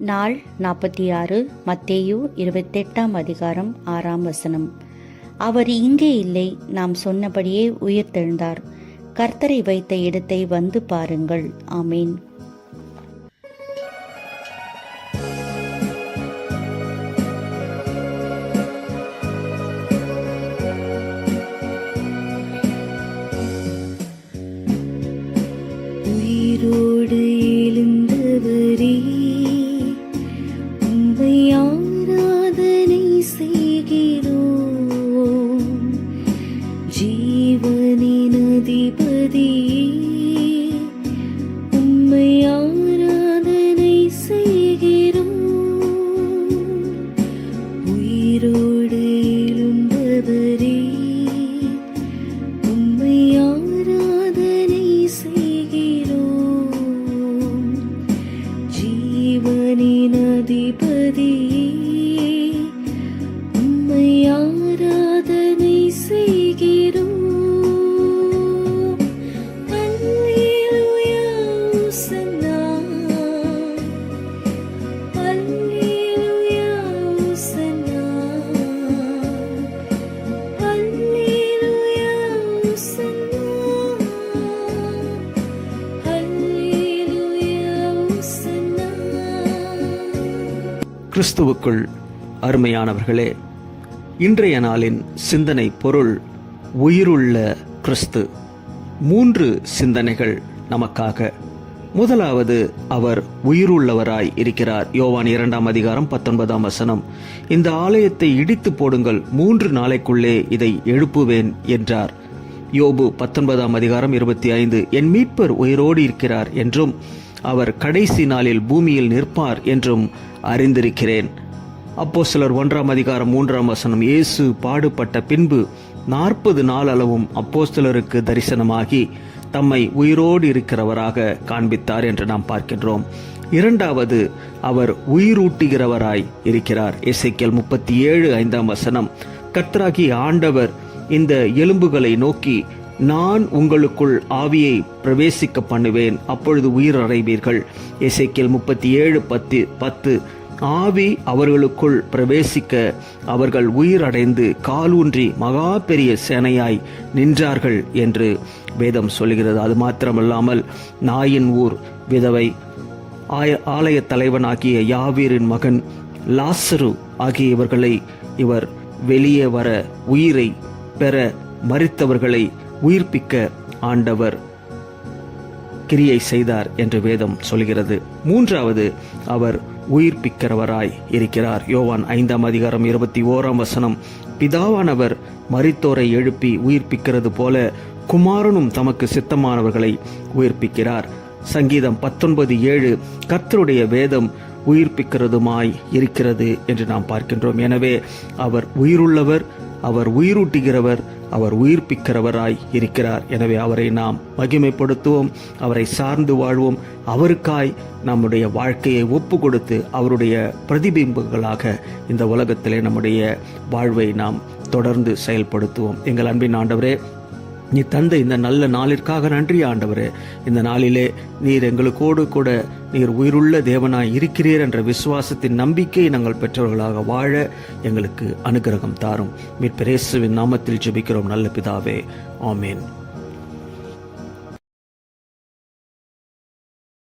நாள் 46 மத்தேயு 28 அதிகாரம் 6 அவர் இங்கே இல்லை, நாம் சொன்னபடியே உயிர்த்தெழுந்தார். கர்த்தரை வைத்த இடத்தை வந்து பாருங்கள். ஆமேன். உயிரோடு எழுந்தவரே, உம்மை ஆராதனை செய்கிறோம். ஜீவனின் அதிபதியே, உம்மை ஆராதனை செய்கிறோம். உயிரோடு எழுந்தவரே, உம்மை ஆராதனை செய்கிறோம். ஜீவனின் அதிபதியே, உம்மை ஆராதனை செய்கிறோம். அல்லேலூயா, ஓசன்னா. அல்லேலூயா, ஓசன்னா. அல்லேலூயா, ஓசன்னா. அல்லேலூயா, ஓசன்னா. கிறிஸ்துவுக்குள் அருமையானவர்களே, இன்றைய நாளின் சிந்தனை பொருள் உயிருள்ள கிறிஸ்து. 3 சிந்தனைகள் நமக்காக. முதலாவது, அவர் உயிருள்ளவராய் இருக்கிறார். யோவான் 2 அதிகாரம் 19 இந்த ஆலயத்தை இடித்து போடுங்கள், 3 நாளைக்குள்ளே இதை எழுப்புவேன் என்றார். யோபு 19 அதிகாரம் 25 என் மீட்பர் உயிரோடு இருக்கிறார் என்றும் அவர் கடைசி நாளில் பூமியில் நிற்பார் என்றும் அறிந்திருக்கிறேன். அப்போஸ்தலர் 1 அதிகாரம் 3 இயேசு பாடுபட்ட பின்பு 40 நாள் அளவும் அப்போஸ்தலருக்கு தரிசனமாகி தம்மை உயிரோடு இருக்கிறவராக காண்பித்தார் என்று நாம் பார்க்கின்றோம். இரண்டாவது, அவர் உயிரூட்டுகிறவராய் இருக்கிறார். எசேக்கியேல் 37:5 கர்த்தராகிய ஆண்டவர் இந்த எலும்புகளை நோக்கி, நான் உங்களுக்குள் ஆவியை பிரவேசிக்க பண்ணுவேன், அப்பொழுது உயிர் அடைவீர்கள். எசேக்கியேல் 37:10 ஆவி அவர்களுக்குள் பிரவேசிக்க அவர்கள் உயிரடைந்து காலூன்றி மகா பெரிய சேனையாய் நின்றார்கள் என்று வேதம் சொல்கிறது. அது மாத்திரமல்லாமல் நாயின் ஊர் விதவை, ஆலய தலைவனாகிய யாவீரின் மகன் லாசரு ஆகியவர்களை இவர் வெளியே வர உயிரை பெற மரித்தவர்களை உயிர்ப்பிக்க ஆண்டவர் கிரியை செய்தார் என்று வேதம் சொல்கிறது. மூன்றாவது, அவர் உயிர்ப்பிக்கிறவராய் இருக்கிறார். யோவான் 5 அதிகாரம் 21 பிதாவானவர் மரித்தோரை எழுப்பி உயிர்ப்பிக்கிறது போல குமாரனும் தமக்கு சித்தமானவர்களை உயிர்ப்பிக்கிறார். சங்கீதம் 19:7 கர்த்தருடைய வேதம் உயிர்ப்பிக்கிறதுமாய் இருக்கிறது என்று நாம் பார்க்கின்றோம். எனவே அவர் உயிருள்ளவர், அவர் உயிரூட்டுகிறவர், அவர் உயிர்ப்பிக்கிறவராய் இருக்கிறார். எனவே அவரை நாம் மகிமைப்படுத்துவோம், அவரை சார்ந்து வாழ்வோம், அவருக்காய் நம்முடைய வாழ்க்கையை ஒப்பு கொடுத்து அவருடைய பிரதிபிம்பங்களாக இந்த உலகத்திலே நம்முடைய வாழ்வை நாம் தொடர்ந்து செயல்படுத்துவோம். எங்கள் அன்பின் ஆண்டவரே, நீ தந்த இந்த நல்ல நாளிற்காக நன்றி ஆண்டவரே. இந்த நாளிலே நீர் எங்களுக்கோடு கூட நீர் உயிருள்ள தேவனாய் இருக்கிறீர் என்ற விசுவாசத்தின் நம்பிக்கையை நாங்கள் பெற்றவர்களாக வாழ எங்களுக்கு அனுகிரகம் தாரும். மீட்பர் இயேசுவின் நாமத்தில் ஜெபிக்கிறோம் நல்ல பிதாவே. ஆமேன்.